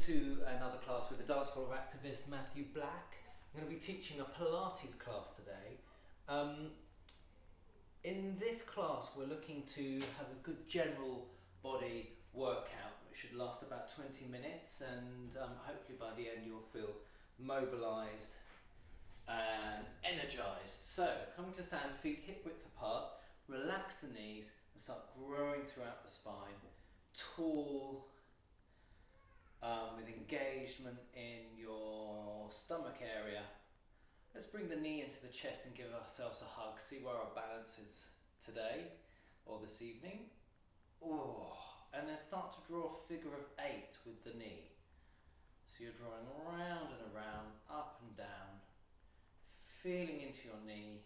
to another class with the dance floor activist Matthew Black. I'm going to be teaching a Pilates class today. In this class we're looking to have a good general body workout which should last about 20 minutes and hopefully by the end you'll feel mobilised and energised. So coming to stand, feet hip width apart, relax the knees and start growing throughout the spine, tall, with engagement in your stomach area. Let's bring the knee into the chest and give ourselves a hug. See where our balance is today or this evening. Oh, and then start to draw a figure of 8 with the knee. So you're drawing around and around, up and down, feeling into your knee,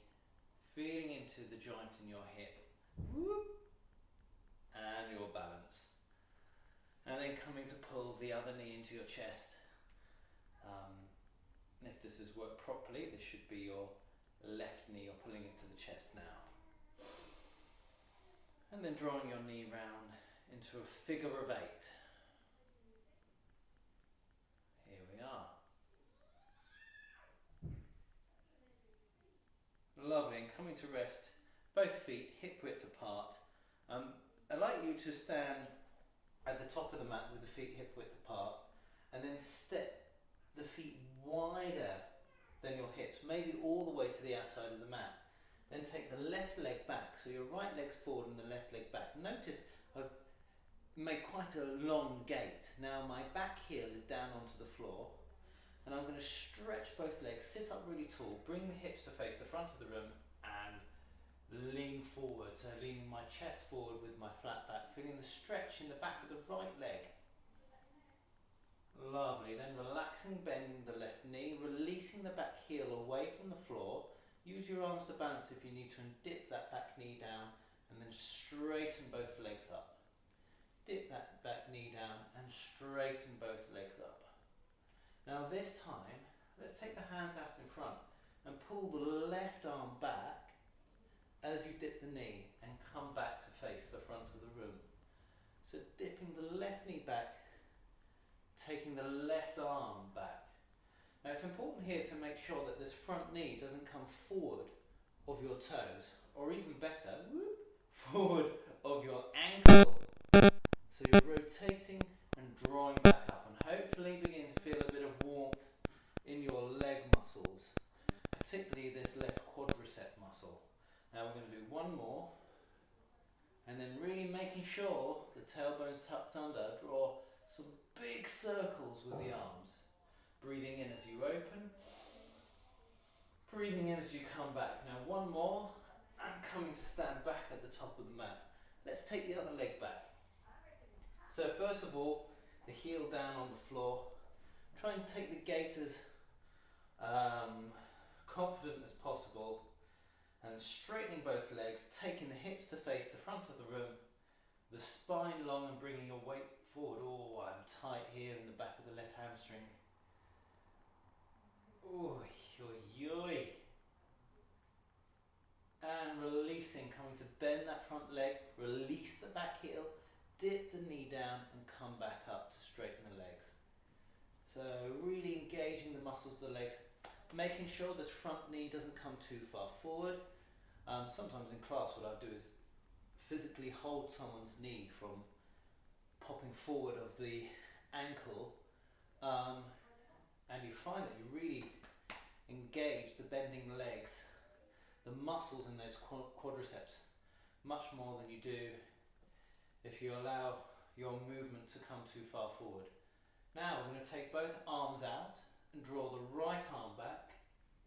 feeling into the joint in your hip, whoop, and your balance. And then coming to pull the other knee into your chest. And if this has worked properly, this should be your left knee. You're pulling it to the chest now. And then drawing your knee round into a figure of 8. Here we are. Lovely, and coming to rest, both feet hip width apart. I'd like you to stand at the top of the mat with the feet hip width apart and then step the feet wider than your hips, maybe all the way to the outside of the mat. Then take the left leg back, so your right leg's forward and the left leg back. Notice I've made quite a long gait. Now my back heel is down onto the floor and I'm going to stretch both legs, sit up really tall, bring the hips to face the front of the room and lean forward. So leaning my chest forward with my flat back, feeling the stretch in the back of the right leg. Lovely, then relaxing, bending the left knee, releasing the back heel away from the floor. Use your arms to balance if you need to and dip that back knee down and then straighten both legs up. Dip that back knee down and straighten both legs up. Now this time, let's take the hands out in front and pull the left arm back as you dip the knee and come back to face the front of the room. So dipping the left knee back, taking the left arm back. Now it's important here to make sure that this front knee doesn't come forward of your toes, or even better, forward of your ankle. So you're rotating and drawing back up and hopefully begin to feel a bit of warmth in your leg muscles, particularly this left quadricep muscle. Now we're going to do one more and then really making sure the tailbone's tucked under. Draw some big circles with the arms. Breathing in as you open, breathing in as you come back. Now one more and coming to stand back at the top of the mat. Let's take the other leg back. So first of all, the heel down on the floor. Try and take the gait as confident as possible and straightening both legs, taking the hips to face the front of the room, the spine long and bringing your weight forward. Oh, I'm tight here in the back of the left hamstring. Oy, oy, oy. And releasing, coming to bend that front leg, release the back heel, dip the knee down and come back up to straighten the legs. So really engaging the muscles of the legs, making sure this front knee doesn't come too far forward. Sometimes in class what I'll do is physically hold someone's knee from popping forward of the ankle, and you find that you really engage the bending legs, the muscles in those quadriceps much more than you do if you allow your movement to come too far forward. Now we're going to take both arms out and draw the right arm back.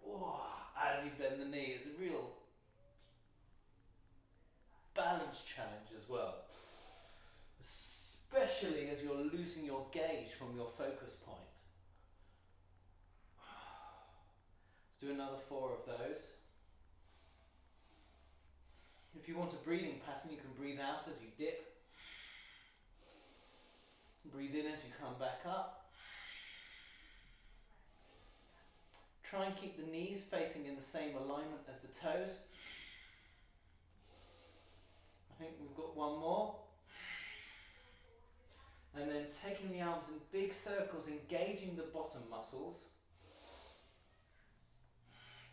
Oh, as you bend the knee, it's a real balance challenge as well, especially as you're losing your gauge from your focus point. Let's do another 4 of those. If you want a breathing pattern, you can breathe out as you dip. Breathe in as you come back up. Try and keep the knees facing in the same alignment as the toes. I think we've got one more. And then taking the arms in big circles, engaging the bottom muscles.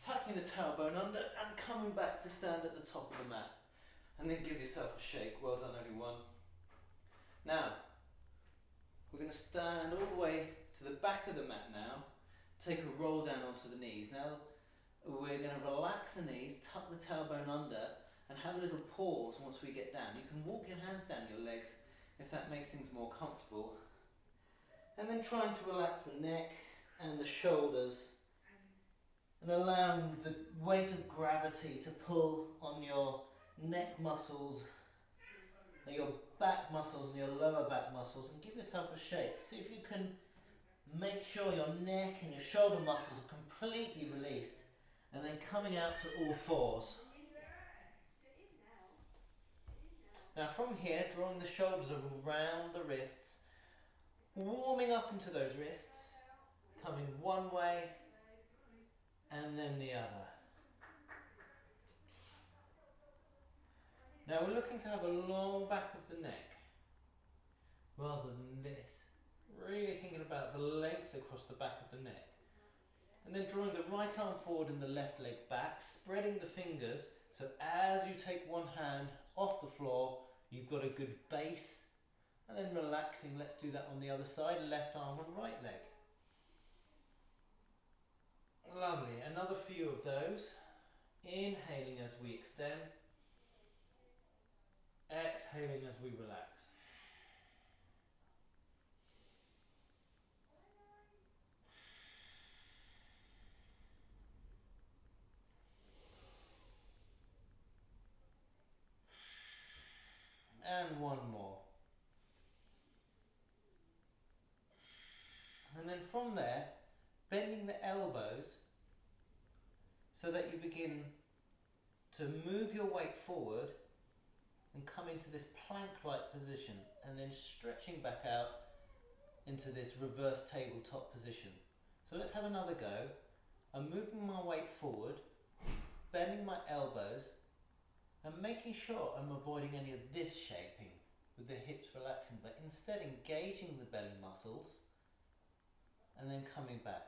Tucking the tailbone under and coming back to stand at the top of the mat. And then give yourself a shake. Well done, everyone. Now, we're going to stand all the way to the back of the mat now. Take a roll down onto the knees. Now, we're going to relax the knees, tuck the tailbone under, and have a little pause once we get down. You can walk your hands down your legs if that makes things more comfortable. And then trying to relax the neck and the shoulders, and allowing the weight of gravity to pull on your neck muscles, and your back muscles and your lower back muscles, and give yourself a shake. See if you can make sure your neck and your shoulder muscles are completely released, and then coming out to all fours. Now from here, drawing the shoulders around the wrists, warming up into those wrists, coming one way and then the other. Now we're looking to have a long back of the neck rather than this. Really thinking about the length across the back of the neck. And then drawing the right arm forward and the left leg back, spreading the fingers, so as you take one hand off the floor, you've got a good base. And then relaxing, let's do that on the other side, left arm and right leg. Lovely, another few of those. Inhaling as we extend. Exhaling as we relax. And one more. And then from there, bending the elbows so that you begin to move your weight forward and come into this plank-like position, and then stretching back out into this reverse tabletop position. So let's have another go. I'm moving my weight forward, bending my elbows, and making sure I'm avoiding any of this shaping with the hips relaxing, but instead engaging the belly muscles and then coming back.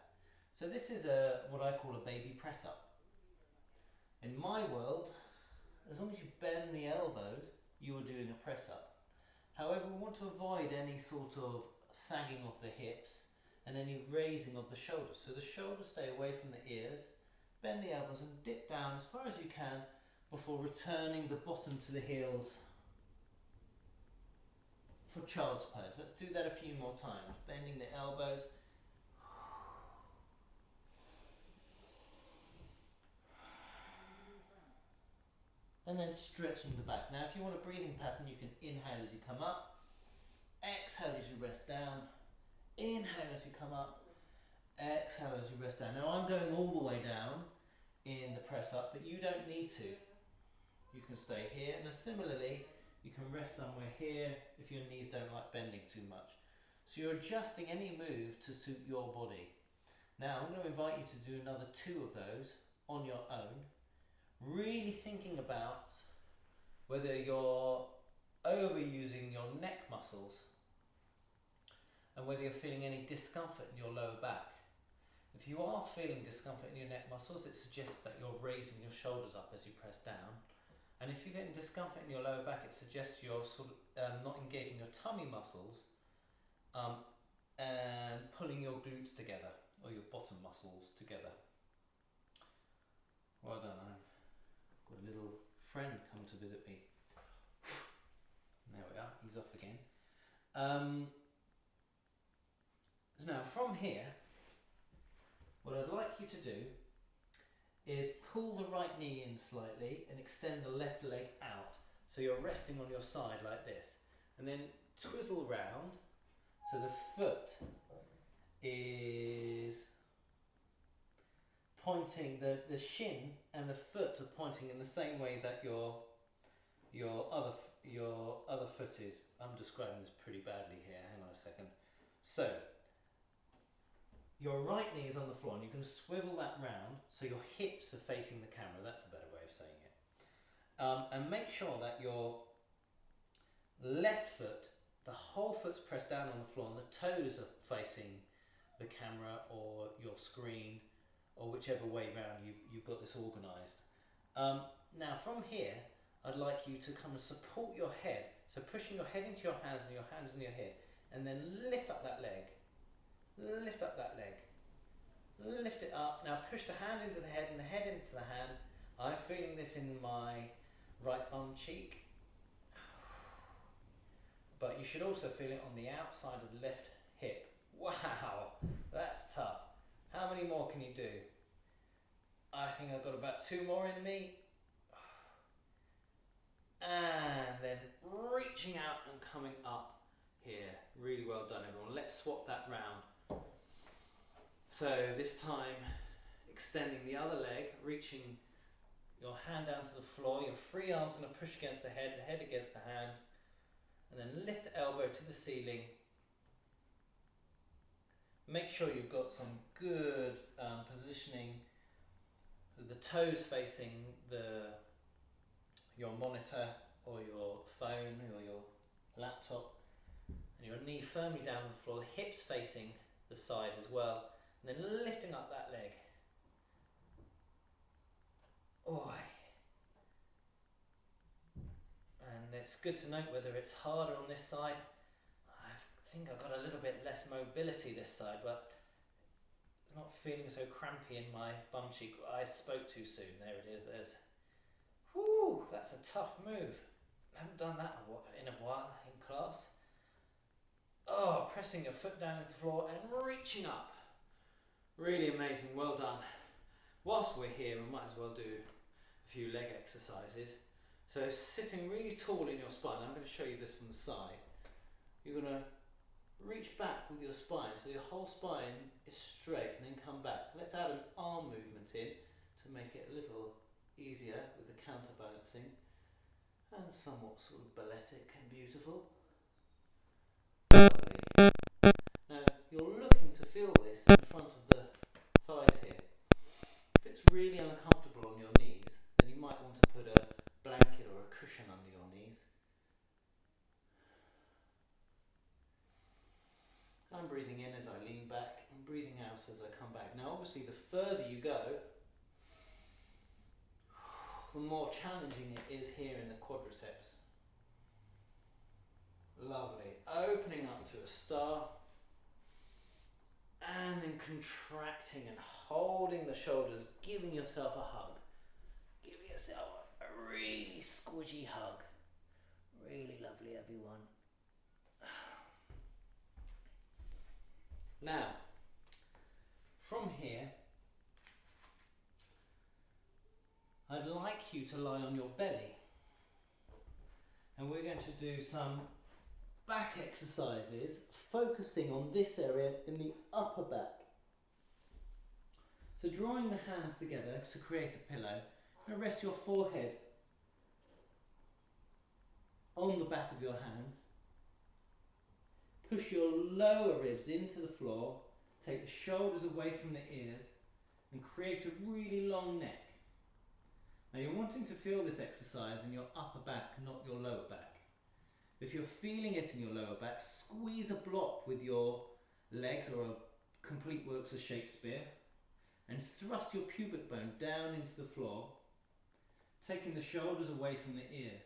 So this is what I call a baby press up. In my world, as long as you bend the elbows, you are doing a press up. However, we want to avoid any sort of sagging of the hips and any raising of the shoulders. So the shoulders stay away from the ears, bend the elbows and dip down as far as you can before returning the bottom to the heels for child's pose. Let's do that a few more times. Bending the elbows. And then stretching the back. Now if you want a breathing pattern, you can inhale as you come up, exhale as you rest down, inhale as you come up, exhale as you rest down. Now I'm going all the way down in the press up, but you don't need to. You can stay here, and similarly, you can rest somewhere here if your knees don't like bending too much. So you're adjusting any move to suit your body. Now I'm going to invite you to do another 2 of those on your own, really thinking about whether you're overusing your neck muscles and whether you're feeling any discomfort in your lower back. If you are feeling discomfort in your neck muscles, it suggests that you're raising your shoulders up as you press down. And if you're getting discomfort in your lower back, it suggests you're sort of not engaging your tummy muscles and pulling your glutes together, or your bottom muscles together. Well done. I've got a little friend come to visit me. There we are, he's off again. Now from here, what I'd like you to do is pull the right knee in slightly and extend the left leg out. So you're resting on your side like this. And then twizzle round so the foot is pointing, the shin and the foot are pointing in the same way that your other foot is. I'm describing this pretty badly here, hang on a second. So your right knee is on the floor, and you can swivel that round so your hips are facing the camera. That's a better way of saying it. And make sure that your left foot, the whole whole foot's pressed down on the floor and the toes are facing the camera or your screen, or whichever way round you've got this organised. Now from here, I'd like you to come and support your head. So pushing your head into your hands and your hands in your head, and then lift up that leg. Lift up that leg. Lift it up. Now push the hand into the head and the head into the hand. I'm feeling this in my right bum cheek. But you should also feel it on the outside of the left hip. Wow, that's tough. How many more can you do? I think I've got about 2 more in me. And then reaching out and coming up here. Really well done, everyone. Let's swap that round. So this time, extending the other leg, reaching your hand down to the floor. Your free arm's going to push against the head against the hand. And then lift the elbow to the ceiling. Make sure you've got some good positioning, with the toes facing your monitor or your phone or your laptop, and your knee firmly down on the floor, the hips facing the side as well, and then lifting up that leg. Oi. And it's good to note whether it's harder on this side. I think I've got a little bit less mobility this side, but it's not feeling so crampy in my bum cheek. I spoke too soon. There it is. Whoo, that's a tough move. I haven't done that in a while in class. Oh, pressing your foot down into the floor and reaching up. Really amazing, well done. Whilst we're here, we might as well do a few leg exercises. So sitting really tall in your spine, I'm going to show you this from the side. You're going to reach back with your spine, so your whole spine is straight, and then come back. Let's add an arm movement in to make it a little easier with the counterbalancing, and somewhat sort of balletic and beautiful. Lovely. Now you're looking to feel this in front of the thighs here. If it's really uncomfortable on your knees, then you might want to put a blanket or a cushion under your knees. I'm breathing in as I lean back and breathing out as I come back. Now obviously the further you go, the more challenging it is here in the quadriceps. Lovely. Opening up to a star, and then contracting and holding the shoulders, giving yourself a hug. Give yourself a really squidgy hug. Really lovely, everyone. Now, from here, I'd like you to lie on your belly, and we're going to do some back exercises focusing on this area in the upper back. So drawing the hands together to create a pillow, and rest your forehead on the back of your hands. Push your lower ribs into the floor, take the shoulders away from the ears, and create a really long neck. Now you're wanting to feel this exercise in your upper back, not your lower back. If you're feeling it in your lower back, squeeze a block with your legs or a complete works of Shakespeare, and thrust your pubic bone down into the floor, taking the shoulders away from the ears,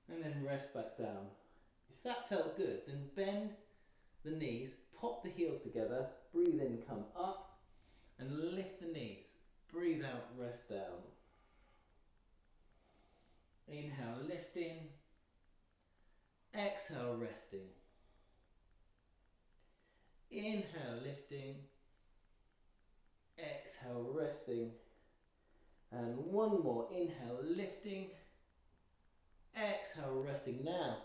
and then rest back down. If that felt good, then bend the knees, pop the heels together, breathe in, come up, and lift the knees. Breathe out, rest down. Inhale, lifting. Exhale, resting. Inhale, lifting. Exhale, resting. And one more. Inhale, lifting. Exhale, resting. Now,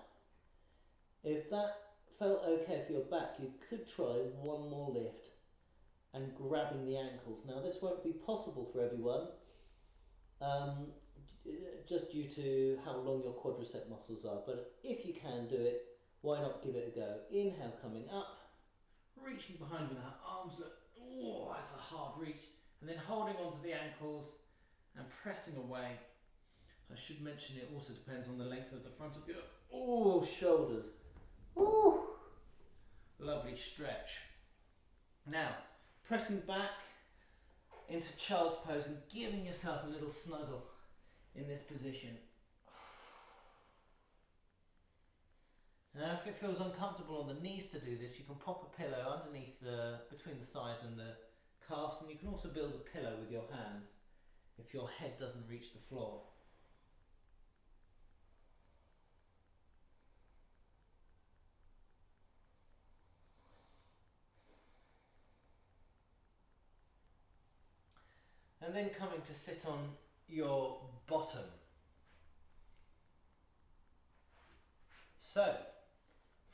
if that felt okay for your back, you could try one more lift and grabbing the ankles. Now this won't be possible for everyone, just due to how long your quadricep muscles are, but if you can do it, why not give it a go? Inhale, coming up, reaching behind with our arms, look, oh, that's a hard reach, and then holding onto the ankles and pressing away. I should mention it also depends on the length of the front of your shoulders. Woo. Lovely stretch. Now, pressing back into child's pose and giving yourself a little snuggle in this position. Now if it feels uncomfortable on the knees to do this, you can pop a pillow underneath between the thighs and the calves, and you can also build a pillow with your hands if your head doesn't reach the floor. And then coming to sit on your bottom. So,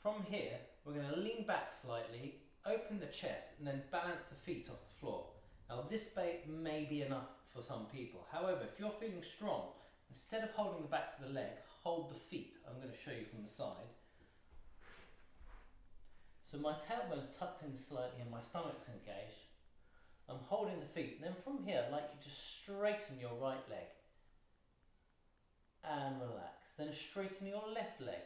from here, we're going to lean back slightly, open the chest, and then balance the feet off the floor. Now this may be enough for some people. However, if you're feeling strong, instead of holding the backs of the leg, hold the feet. I'm going to show you from the side. So my tailbone's tucked in slightly and my stomach's engaged. I'm holding the feet. Then from here, I'd like you to straighten your right leg and relax. Then straighten your left leg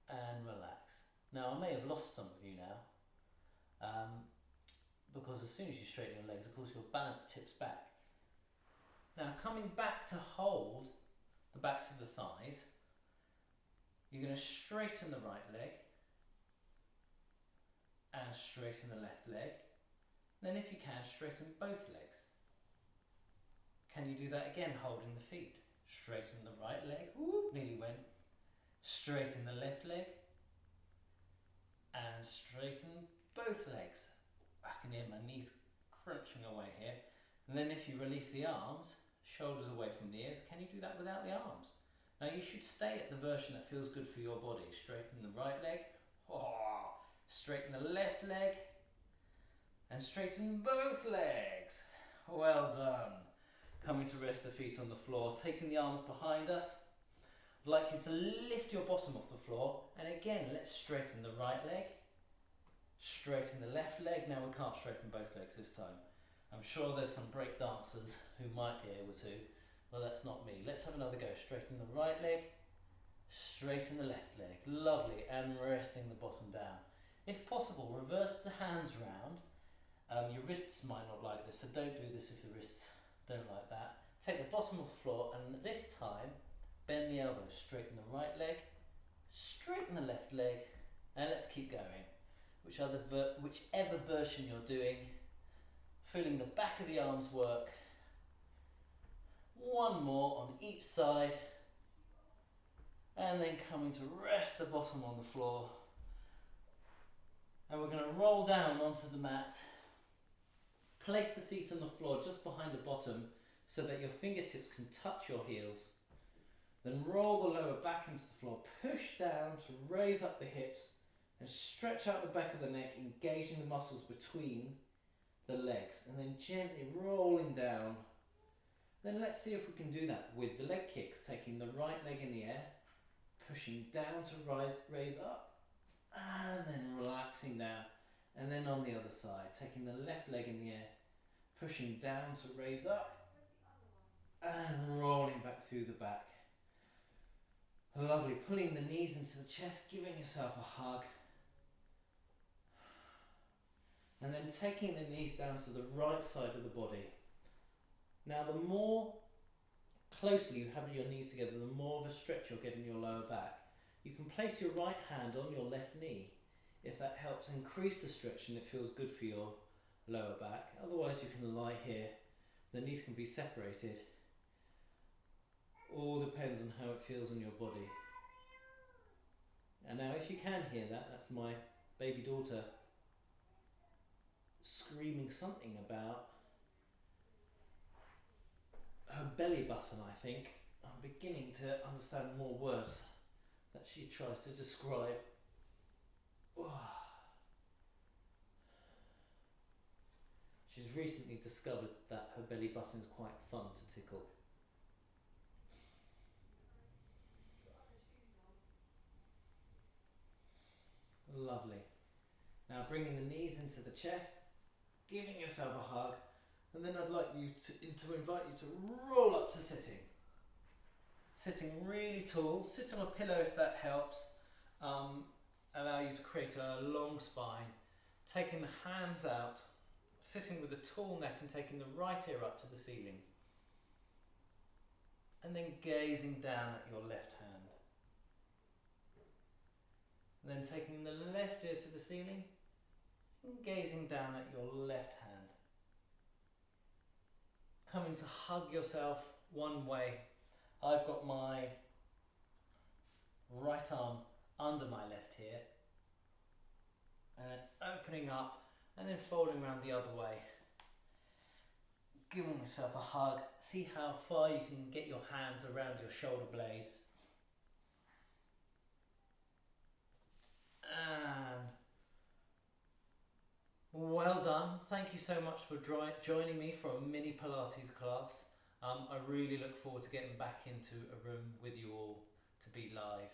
and relax. Now I may have lost some of you now, because as soon as you straighten your legs, of course your balance tips back. Now coming back to hold the backs of the thighs, you're going to straighten the right leg and straighten the left leg. Then if you can, straighten both legs. Can you do that again, holding the feet? Straighten the right leg, whoop, nearly went. Straighten the left leg and straighten both legs. I can hear my knees crunching away here. And then if you release the arms, shoulders away from the ears, can you do that without the arms? Now you should stay at the version that feels good for your body. Straighten the right leg, straighten the left leg, and straighten both legs. Well done. Coming to rest the feet on the floor, taking the arms behind us. I'd like you to lift your bottom off the floor, and again let's straighten the right leg, straighten the left leg. Now we can't straighten both legs this time. I'm sure there's some break dancers who might be able to, but that's not me. Let's have another go. Straighten the right leg, straighten the left leg. Lovely, and resting the bottom down. If possible, reverse the hands round. Your wrists might not like this, so don't do this if the wrists don't like that. Take the bottom of the floor, and this time bend the elbows, straighten the right leg, straighten the left leg, and let's keep going. Whichever version you're doing, feeling the back of the arms work. One more on each side, and then coming to rest the bottom on the floor. And we're going to roll down onto the mat. Place the feet on the floor just behind the bottom so that your fingertips can touch your heels. Then roll the lower back into the floor, push down to raise up the hips and stretch out the back of the neck, engaging the muscles between the legs, and then gently rolling down. Then let's see if we can do that with the leg kicks, taking the right leg in the air, pushing down to raise up, and then relaxing down. And then on the other side, taking the left leg in the air, pushing down to raise up, and rolling back through the back. Lovely, pulling the knees into the chest, giving yourself a hug. And then taking the knees down to the right side of the body. Now the more closely you have your knees together, the more of a stretch you'll get in your lower back. You can place your right hand on your left knee if that helps increase the stretch and it feels good for your lower back. Otherwise you can lie here, the knees can be separated. All depends on how it feels in your body. And now if you can hear that, that's my baby daughter screaming something about her belly button, I think. I'm beginning to understand more words that she tries to describe. She's recently discovered that her belly button is quite fun to tickle. Lovely. Now bringing the knees into the chest, giving yourself a hug, and then I'd like you to invite you to roll up to sitting. Sitting really tall. Sit on a pillow if that helps. allow you to create a long spine, taking the hands out, sitting with a tall neck and taking the right ear up to the ceiling. And then gazing down at your left hand. And then taking the left ear to the ceiling and gazing down at your left hand. Coming to hug yourself one way. I've got my right arm under my left ear and then opening up and then folding around the other way. Giving yourself a hug. See how far you can get your hands around your shoulder blades. And well done. Thank you so much for joining me for a mini Pilates class. I really look forward to getting back into a room with you all to be live.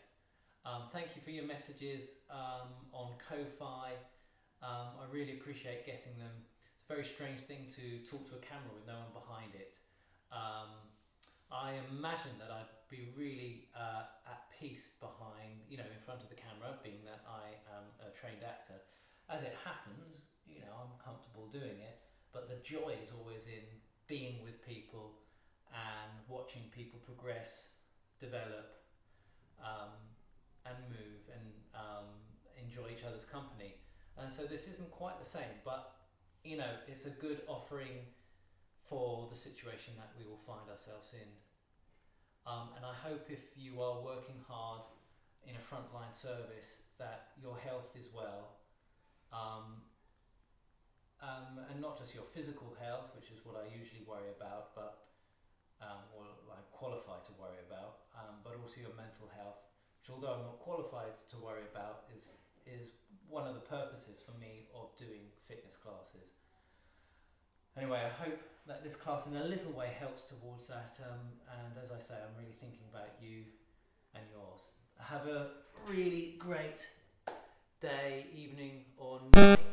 Thank you for your messages on Ko-Fi. I really appreciate getting them. It's a very strange thing to talk to a camera with no one behind it. I imagine that I'd be really at peace behind, in front of the camera, being that I am a trained actor. As it happens, I'm comfortable doing it, but the joy is always in being with people and watching people progress, develop, and move and enjoy each other's company. And so this isn't quite the same, but it's a good offering for the situation that we will find ourselves in. And I hope if you are working hard in a frontline service that your health is well, and not just your physical health, which is what I usually worry about, but or I qualify to worry about, but also your mental health, which although I'm not qualified to worry about, is one of the purposes for me of doing fitness classes. Anyway, I hope that this class in a little way helps towards that, and as I say, I'm really thinking about you and yours. Have a really great day, evening or night.